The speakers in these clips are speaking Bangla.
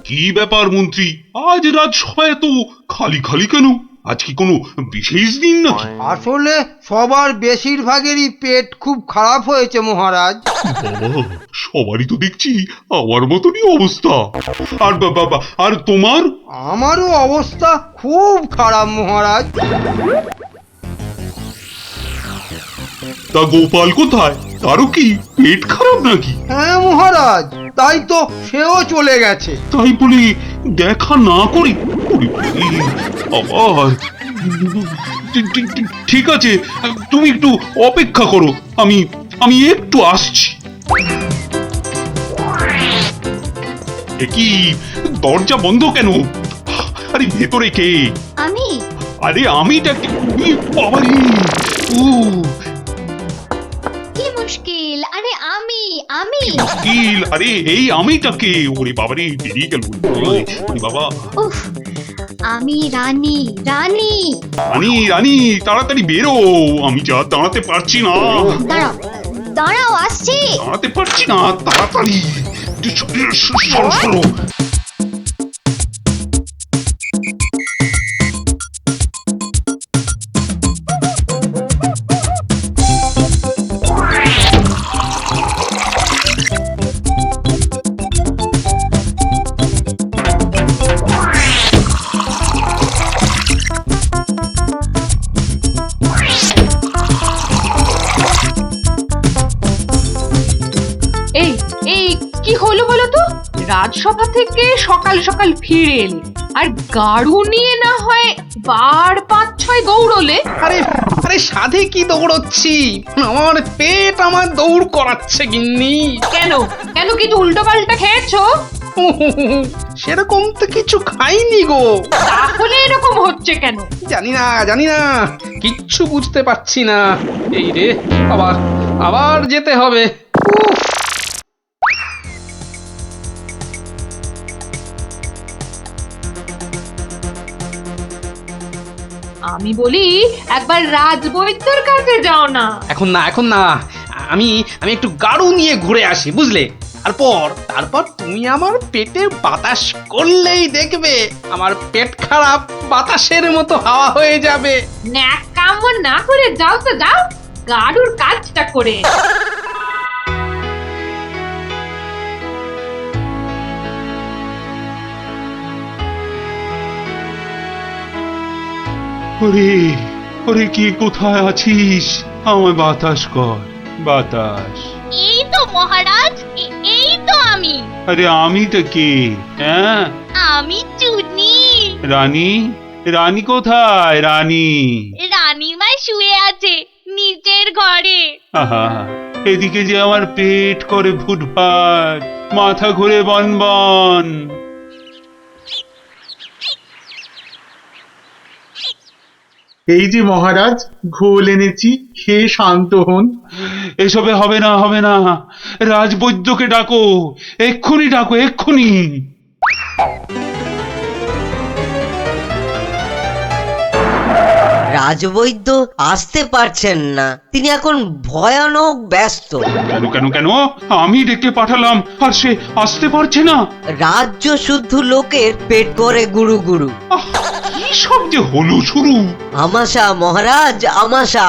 কি ব্যাপার মন্ত্রী, আজ রাজসভায় তো খালি খালি কেন? আজ কি কোনো বিশেষ দিন নাকি? আসলে সবার বেশিরভাগেরই পেট খুব খারাপ হয়েছে মহারাজ। বাবা, সবারই তো দেখছি আমার মতনই অবস্থা। আর বাবা, আর তোমার? আমারও অবস্থা খুব খারাপ মহারাজ। তা গোপাল কোথায়? তারও কি পেট খারাপ নাকি? হ্যাঁ মহারাজ, তাই তো সেও চলে গেছে। তাই বলে দেখা না করি? ওরে বাবারে, আবার ঠিক আছে, তুমি একটু অপেক্ষা করো, আমি আমি একটু আসছি। এ কি, দরজা বন্ধ কেন? আরে ভেতরে কে? আমি। আরে আমিটা কি? বাবারে, ও কি মুশকিল? আরে আমি। মুশকিল, আরে এই আমিটা কে? ওরে বাবারে, বেরিয়ে গেল। ওরে বাবা, উফ, আমি রানী। রানী রানী, তাড়াতাড়ি বেরো, আমি যা দাঁড়াতে পারছি না। দাঁড়াও, আসছি। দাঁড়াতে পারছি না, তাড়াতাড়ি সরো সরো। এই এই কি হলো বলো তো? রাজসভা থেকে সকাল সকাল ফিরে এলে আর গাড়ু নিয়ে না হয় বার ৫-৬ দৌড়লে। আরে আরে সাধে কি দৌড়চ্ছি, আমার পেট আমার দৌড় করাচ্ছে গিন্নি। কেন কেন কিছু উল্টো পাল্টা খেয়েছো? সেরকম তো কিছু খাইনি গো। তাহলে এরকম হচ্ছে কেন? জানি না, কিচ্ছু বুঝতে পারছি না। এই রে, আবার আবার যেতে হবে। উফ, আমি বলি একবার রাজবৈদ্যর কাছে যাও না। এখন না, আমি আমি একটু গাড়ু নিয়ে ঘুরে আসি, বুঝলে? তারপর তুমি আমার পেটে বাতাস করলেই দেখবে আমার পেট খারাপ বাতাসের মতো হাওয়া হয়ে যাবে। ন্যাক কাম না করে যাও তো যাও, গাড়ুর কাজটা করে। ওরে ওরে, কে কোথায় আছিস? আমায় বাতাস কর, বাতাস। এই তো মহারাজ, এই তো আমি। আরে আমিটা কে? হ্যাঁ, আমি চুনি। রানী, রানী কোথায়? রানী, রানীমা শুয়ে আছে নিচের ঘরে। আহা, এদিকে যে আমার পেট করে ফুটফাট, মাথা ঘুরে বনবন। এই যে মহারাজ, ঘোল এনেছি, খেয়ে শান্ত হন। এসবে হবে না, হবে না, রাজবৈদ্যকে ডাকো, এক্ষুনি ডাকো, এক্ষুনি। রাজবৈদ্য আসতে পারছেন না, তিনি এখন ভয়ানক ব্যস্ত। কেন কেন কেন? আমি ডেকে পাঠালাম আর সে আসতে পারছে না? রাজ্য শুদ্ধ লোকের পেট করে গুরু গুরু। আহ, কি সব যে হলো শুরু! আমাশা মহারাজ, আমাশা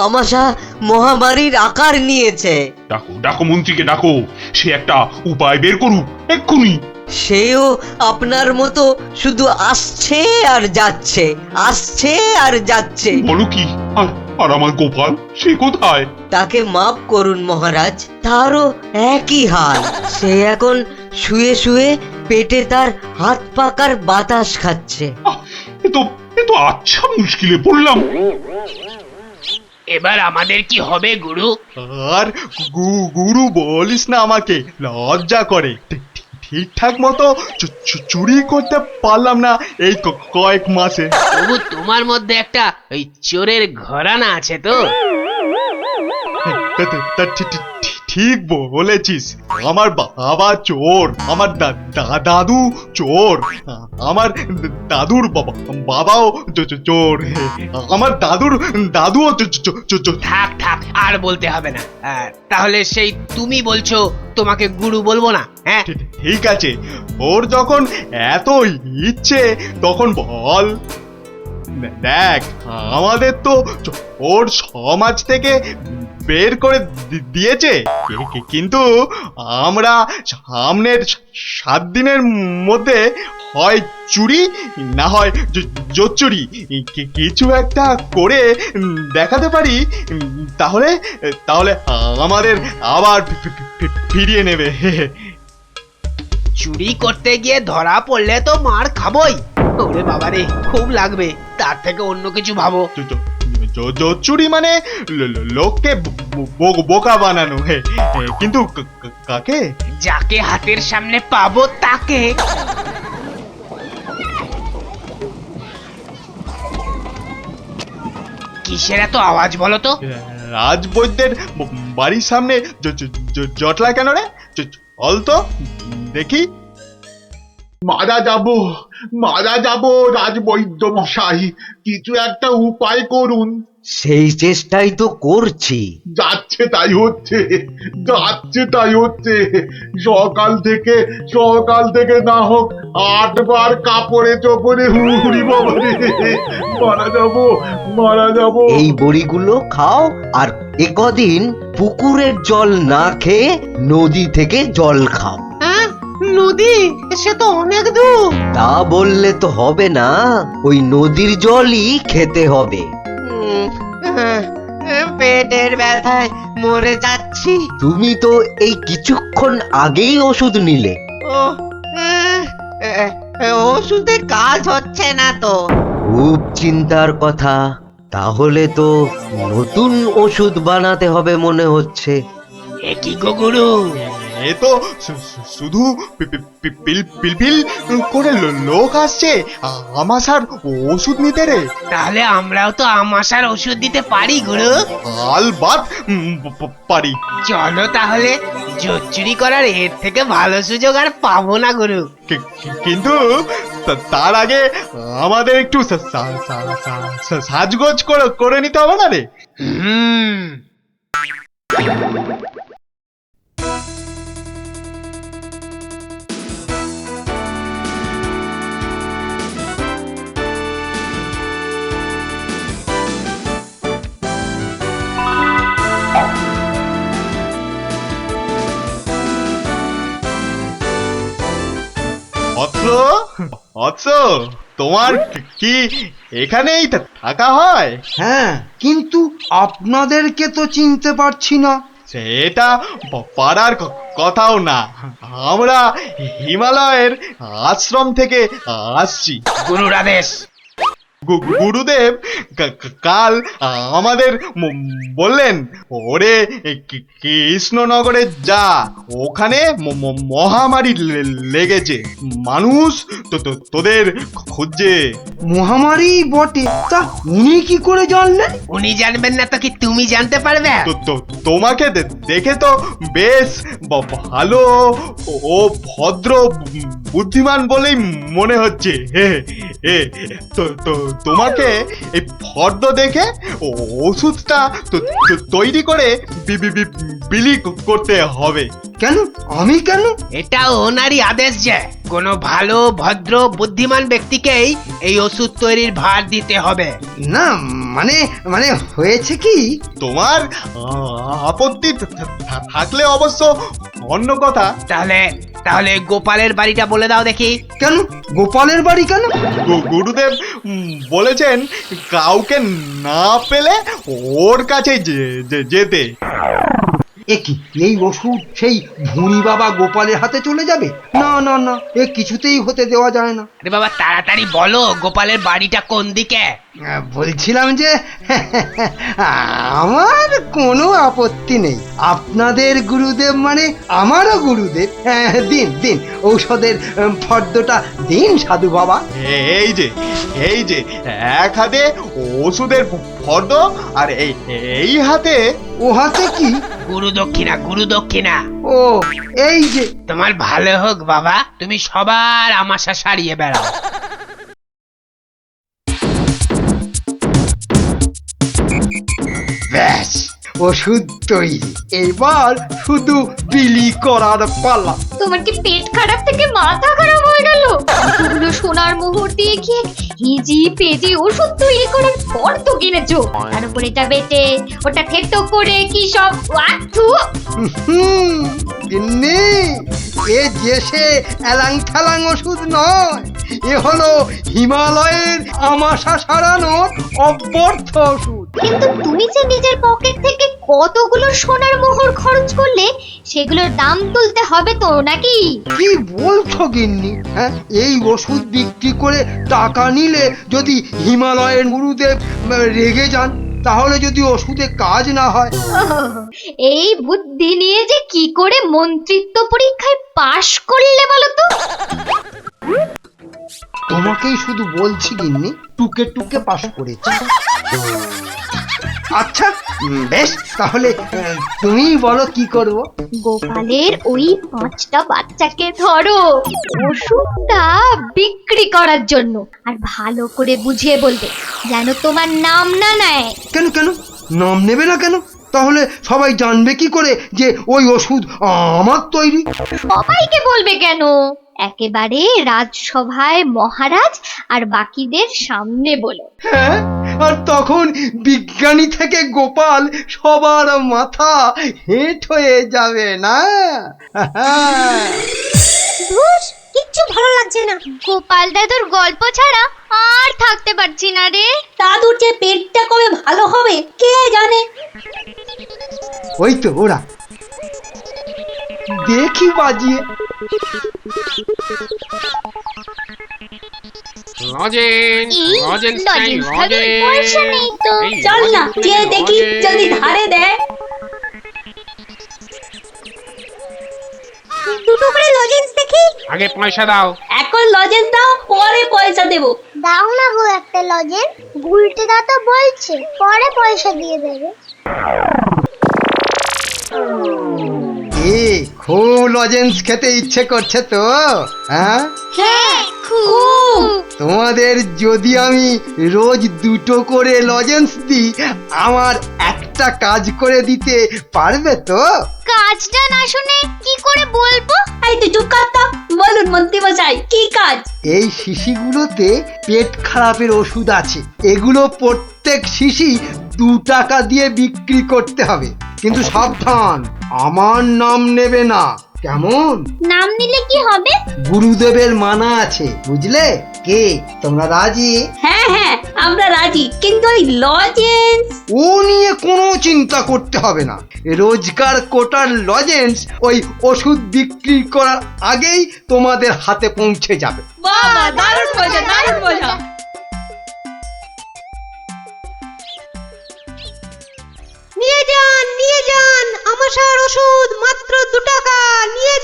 আমাশা মহামারীর আকার নিয়েছে। ডাকো ডাকো, মন্ত্রীকে ডাকো, সে একটা উপায় বের করুক এক্ষুনি। সেও আপনার মতো শুধু আসছে আর যাচ্ছে, আসছে আর যাচ্ছে। বলো কি? আর আর আমার গোপাল, সে কোথায়? তাকে মাফ করুন মহারাজ, তারও একই হাল। সে এখন শুয়ে শুয়ে পেটে তার হাত পাকার বাতাস খাচ্ছে। আহ, এ তো আচ্ছা মুশকিলে পড়লাম। এবার আমাদের কি হবে গুরু? আর গুরু বলিস না, আমাকে লজ্জা করে। ঠিকঠাক মতো চুরি করতে পারলাম না এই কয়েক মাসে। তবু তোমার মধ্যে একটা ওই চোরের ঘরানা আছে তো? ঠিক বলেছিস। আমার বাবা চোর, আমার দাদু চোর, আমার দাদুর বাবাও চোর, আমার দাদুও চোর। থাক থাক আর বলতে হবে না। তাহলে সেই তুমি বলছো তোমাকে গুরু বলবো না? হ্যাঁ, ঠিক আছে, ওর যখন এত ইচ্ছে তখন বল। দেখ, আমাদের তো ওর সমাজ থেকে বের করে দিয়েছে, কিন্তু আমরা সামনের 7 দিনের মধ্যে হয় চুরি না হয় জোচ্চুরি কিছু একটা করে দেখাতে পারি, তাহলে তাহলে আমাদের আবার ফিরিয়ে নেবে। চুরি করতে গিয়ে ধরা পড়লে তো মার খাবোই। ওরে বাবারে, খুব লাগবে। তার থেকে অন্য কিছু ভাবো। জোচ্চুরি মানে লোককে বোকা বানানো, কিন্তু কাকে? যাকে হাতের সামনে পাবো তাকে। কিসের এত আওয়াজ বলো তো? রাজবৈদ্যের বাড়ির সামনে জটলা কেন রে? চল তো দেখি। মারা যাব রাজবৈদ্য মশাই, কিছু একটা উপায় করুন। সেই চেষ্টাই তো করছি। যাচ্ছে তাই হচ্ছে, সকাল থেকে না হোক 8 বার কাপড়ে চোপড়ে হুড়ি বাবা রে, মারা যাব। এই বড়িগুলো খাও, আর একদিন পুকুরের জল না খেয়ে নদী থেকে জল খাও। হ্যাঁ, নদী? সে তো অনেক দূর। তা বললে তো হবে না, ওই নদীর জলই খেতে হবে। পেটের ব্যথায় মরে যাচ্ছি। তুমি তো এই কিছুক্ষণ আগেই ওষুধ নিলে। ওষুধে কাজ হচ্ছে না তো। খুব চিন্তার কথা। তাহলে তো নতুন ওষুধ বানাতে হবে মনে হচ্ছে। এ কি গো গুরু? এ তো শুধু পিলপিল করে লোক আসছে আমাশার ওষুধ নিতে রে। তাহলে আমরাও তো আমাশার ওষুধ দিতে পারি গুরু। আলবাত পারি। চলো তাহলে, জোচ্চুরি করার এর থেকে ভালো সুযোগ আর পাবো না গুরু। কিন্তু তার আগে আমাদের একটু সাজগোজ করে নিতে হবে না রে? হুম। তোমার কি এখানেই থাকা হয়? হ্যাঁ, কিন্তু আপনাদেরকে তো চিনতে পারছি না। সেটা পারার কথাও না, আমরা হিমালয়ের আশ্রম থেকে আসছি। গুরুর আদেশ। গুরুদেব কাল আমাদের বললেন, ওরে কৃষ্ণনগরে যা, ওখানে মহামারী লেগেছে, মানুষ তোদের খুঁজছে। মহামারী বটে, তা উনি কি করে জানলেন? উনি জানবেন না তো কি তুমি জানতে পারবে? তোমাকে দেখে তো বেশ ভালো ও ভদ্র বুদ্ধিমান বলেই মনে হচ্ছে। তোমাকে এই ফর্দ দেখে ওষুধটা তৈরি করে বিলি করতে হবে। কেন? আমি কেন? এটা ওনারই আদেশ যে কোনো ভালো ভদ্র বুদ্ধিমান ব্যক্তিকেই এই ওষুধ তৈরির ভার দিতে হবে। না মানে মানে হয়েছে কি, তোমার আপত্তি থাকলে অবশ্য অন্য কথা। তাহলে গোপালের বাড়িটা বলে দাও দেখি। কেন গোপালের বাড়ি কেন? গুরুদেব বলেছেন কাউকে না পেলে ওর কাছে যেতে। একই, এই ওষুধ সেই ভুঁড়ি বাবা গোপালের হাতে চলে যাবে? না না না, এ কিছুতেই হতে দেওয়া যায় না। আরে বাবা, তাড়াতাড়ি বলো গোপালের বাড়িটা কোন দিকে? বলছিলাম যে আমার কোনো আপত্তি নেই। আপনাদের গুরুদেব মানে আমারও গুরুদেব। দিন দিন ঔষধের ফর্দটা দিন সাধু বাবা। এই যে এক হাতে ওষুধের ফর্দ আর এই হাতে ও হাতে কি? গুরু দক্ষিণা, গুরু দক্ষিণা। ও এই যে। তোমার ভালো হোক বাবা, তুমি সবার আমাশা সারিয়ে বেড়াও। ব্যাস ওষুধ তৈরি, এবার শুধু বিলি করার পালা। তোমার কি পেট খারাপ থেকে মাথা খারাপ হয়ে গেল? এতগুলো সোনার মোহর দিয়ে কি হিজি পেজি ওষুধ তৈরি করার পর তো কিনেছো, তার উপর এটা বেটে ওটা থেতো করে কি সব ওয়াথু। গিন্নি, এ যে সে এলাং থালাং ওষুধ নয়, এ হলো হিমালয়ের আমাশা সারানোর অব্যর্থ ওষুধ। কিন্তু তুমি যে নিজের পকেট থেকে কতগুলো সোনার মোহর খরচ করলে, সেগুলোর দাম তুলতে হবে তো নাকি? কি বলছো গিন্নি? হ্যাঁ, এই ওষুধ বিক্রি করে টাকা নিলে যদি হিমালয়ের গুরুদেব রেগে যান, তাহলে যদি ওষুধে কাজ না হয়। এই বুদ্ধি নিয়ে যে কি করে মন্ত্রিত্ব পরীক্ষায় পাশ করলে বলো তো? তোমাকেই শুধু বলছি গিন্নি, টুকে টুকে পাশ করেছি। আচ্ছা বেশ, তাহলে তুমি বলো কি করব। গোপালের ওই 5টা বাচ্চাকে ধরো ওষুধটা বিক্রি করার জন্য, আর ভালো করে বুঝিয়ে বলবে যেন তোমার নাম না নেয়। কেন কেন নাম নেবে না কেন? তাহলে সবাই জানবে কি করে যে ওই ওষুধ আমার তৈরি? সবাইকে বলবে কেন, একেবারে রাজসভায় মহারাজ আর বাকিদের সামনে বলো। হ্যাঁ, আর তখন বিজ্ঞানী থেকে গোপাল সবার মাথা হেঁট হয়ে যাবে না? কিচ্ছু ভালো লাগছে না, গোপাল দাদুর গল্প ছাড়া আর থাকতে পারছি না রে। দাদুর যে পেটটা কবে ভালো হবে কে জানে। ওই তো ওরা, দেখি বাজিয়ে। এই লজেন্স খাবার পয়সা নেই তো। চল না যে দেখি যদি ধারে দেয়। দুটো করে লজেন্স দেখি। আগে পয়সা দাও। এখন লজেন্স দাও, পরে পয়সা দেবো। দাও না গো একটা লজেন্স, গুলটে দা তো বলছে পরে পয়সা দিয়ে দেবে। খুব লজেন্স খেতে ইচ্ছে করছে তো? হ্যাঁ হ্যাঁ খুব। তোমাদের যদি আমি রোজ 2টো করে লজেন্স দিই, আমার একটা কাজ করে দিতে পারবে তো? কাজটা না শুনে কি করে বলবো? এই তুই চুপ কর তো। বলুন মন্ত্রী মশাই, কি কাজ? এই শিশিগুলোতে পেট খারাপের ওষুধ আছে, এগুলো প্রত্যেক শিশি 2 টাকা দিয়ে বিক্রি করতে হবে। কিন্তু সাবধান, আমার নাম নেবে না, কেমন? নাম নিলে কি হবে? গুরুদেবের মানা আছে, বুঝলে? কে তোমরা রাজি? হ্যাঁ হ্যাঁ আমরা রাজি, কিন্তু ওই লজেন্স। ও নিয়ে কোনো চিন্তা করতে হবে না। রোজকার কোটার লজেন্স ওই ওষুধ বিক্রি করার আগেই তোমাদের হাতে পৌঁছে যাবে। বাবা দারুণ মজা, দারুণ মজা। নিয়ে যান আমাশার ওষুধ, মাত্র 2 টাকা। নিয়ে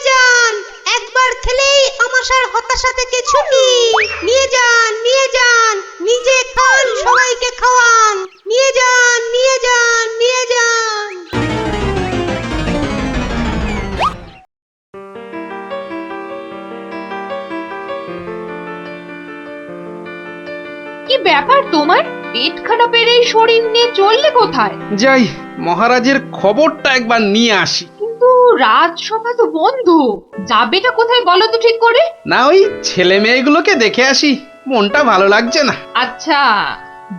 যান, একবার খেলেই আমাশার হতাশা থেকে ছুটি। নিয়ে যান, নিজে খান, সবাইকে খাওয়ান। নিয়ে যান। কি ব্যাপার তোমার? পেট খারাপের এই শরীর নিয়ে চললে কোথায়? যাই মহারাজের খবরটা একবার নিয়ে আসি। কিন্তু রাজসভা তো বন্ধ, যাবেটা কোথায় বলো তো ঠিক করে? না ওই ছেলে মেয়েগুলোকে দেখে আসি, মনটা ভালো লাগছে না। আচ্ছা,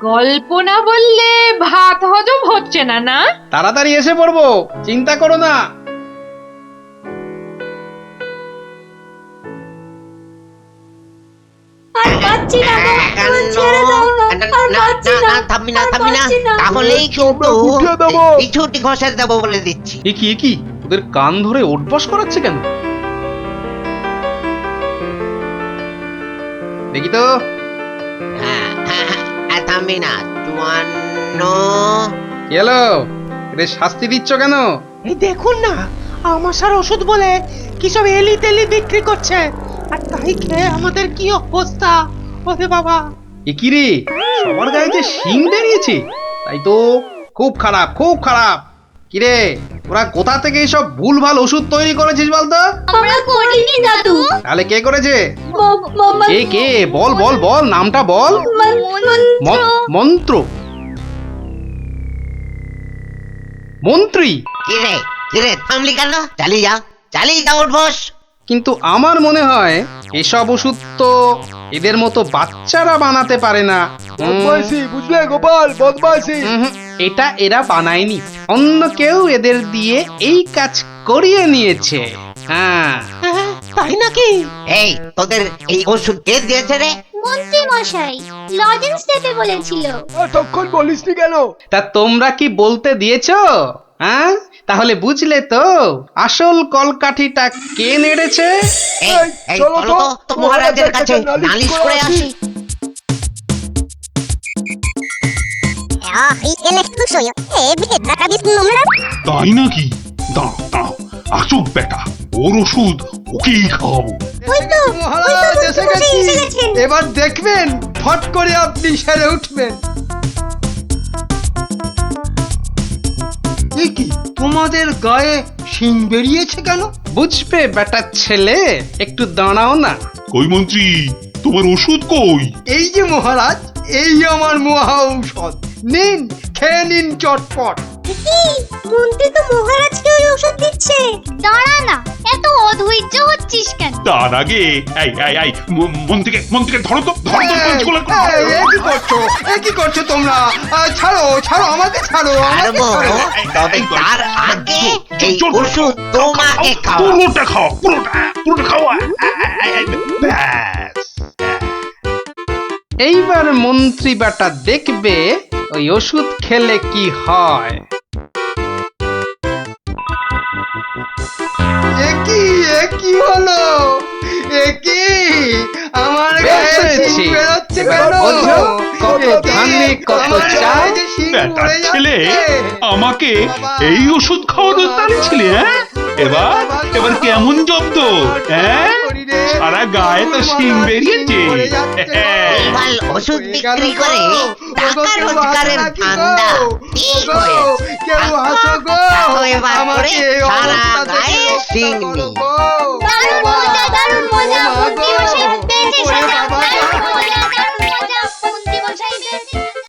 গল্প না বললে ভাত হজম হচ্ছে না না? তাড়াতাড়ি এসে পড়বো, চিন্তা করো না। আর পাচ্ছি না গো, আমার ছেড়ে দাও না। আর পাচ্ছি না, থামবি না তাহলেই কিন্তু ছুটি ঘষে দেবো বলে দিচ্ছি। এ কি ওদের কান ধরে ওঠবস করাচ্ছে কেন? দেখি তো। থামবি না 54 এলো রে, শাস্তি দিচ্ছ কেন? এই দেখুন না আমাশার ওষুধ বলে কি সব এলি তেলি বিক্রি করছে আর তাই খেয়ে আমাদের কি অবস্থা ওরে বাবা। এ কি রে, সবার গায়ে যে শিং বেরিয়েছে, তাই তো খুব খারাপ, খুব খারাপ। কিরে, ওরা কোথা থেকে এইসব ভুলভাল ওষুধ তৈরি করেছিস বলতো? আমরা করিনি দাদু। তাহলে কে করেছে? কে কে বল বল বল, নামটা বল। মন্ত্র মন্ত্রী। কিরে থামলি কেন? চালিয়ে যা উঠবস। কিন্তু আমার মনে হয় এসব ওষুধ তো এদের মতো বাচ্চারা বানাতে পারে না। বুঝলে গোপাল, বদমাইশি। এটা এরা বানায়নি, অন্য কেউ এদের দিয়ে এই কাজ করিয়ে নিয়েছে। হ্যাঁ, তাই নাকি? এই তোদের এই ওষুধ কে দিয়েছে রে? মন্ত্রী মশাই লজেন্স দিতে বলেছিল। তখন বলিসনি কেন? তা তোমরা কি বলতে দিয়েছো? হ্যাঁ, তাহলে বুঝলে তো আসল কলকাঠিটা কে নেড়েছে। এই চলো তো মহারাজের কাছে নালিশ করে আসি। তাই নাকি? দাঁড়াও, আসুক বেটা, ওর ওষুধ ওকেই খাওয়াবো। মহারাজ এসে গেছি। এবার দেখবেন ফট করে আপনি সেরে উঠবেন। এ কি, তোমাদের গায়ে শিং বেরিয়েছে কেন? বুঝবে বেটা ছেলে, একটু দাঁড়াও না। কই মন্ত্রী, তোমার ওষুধ কই? এই যে মহারাজ, এই আমার মহা ঔষধ, নিন খেয়ে নিন চটপট। মন্ত্রী তো মহারাজকে ওই ওষুধ দিচ্ছে। দাঁড়া না, এত অধৈর্য হচ্ছিস কেন? তার আগে এই মন্ত্রীকে ধরো তো, পঞ্চগুলো। এ কি করছো তোমরা? ছাড়ো ছাড়ো, আমাকে ছাড়ো, আমাকে ছাড়বো, ছাড়ো। তবে তার আগে এই ওষুধ তোমাকে খাওয়া। পুরোটা খাও, পুরোটা খাওয়া। ব্যাস। এইবার মন্ত্রী বেটা দেখবে ওই ওষুধ খেলে কি হয়। এ কি হলো? এ কি, আমার গায়ে শিং বেরোচ্ছে কেন? বোঝো, কত ধানে কত চাল। বেটার ছেলে আমাকে এই ওষুধ খাওয়ানোর তালে ছিলে, হ্যাঁ? এবার কেমন জব্দ, হ্যাঁ? সারা গায়ে তো শিং বেরিয়েছে। এবার ওষুধ বিক্রি করে টাকা রোজগারের ধান্দা ঠিক হয়েছে। কেউ হাসো গো, এবার করে আমাকে সারা অবস্থা গায়ে থেকে শিং রক্ষা নেই। করো গো।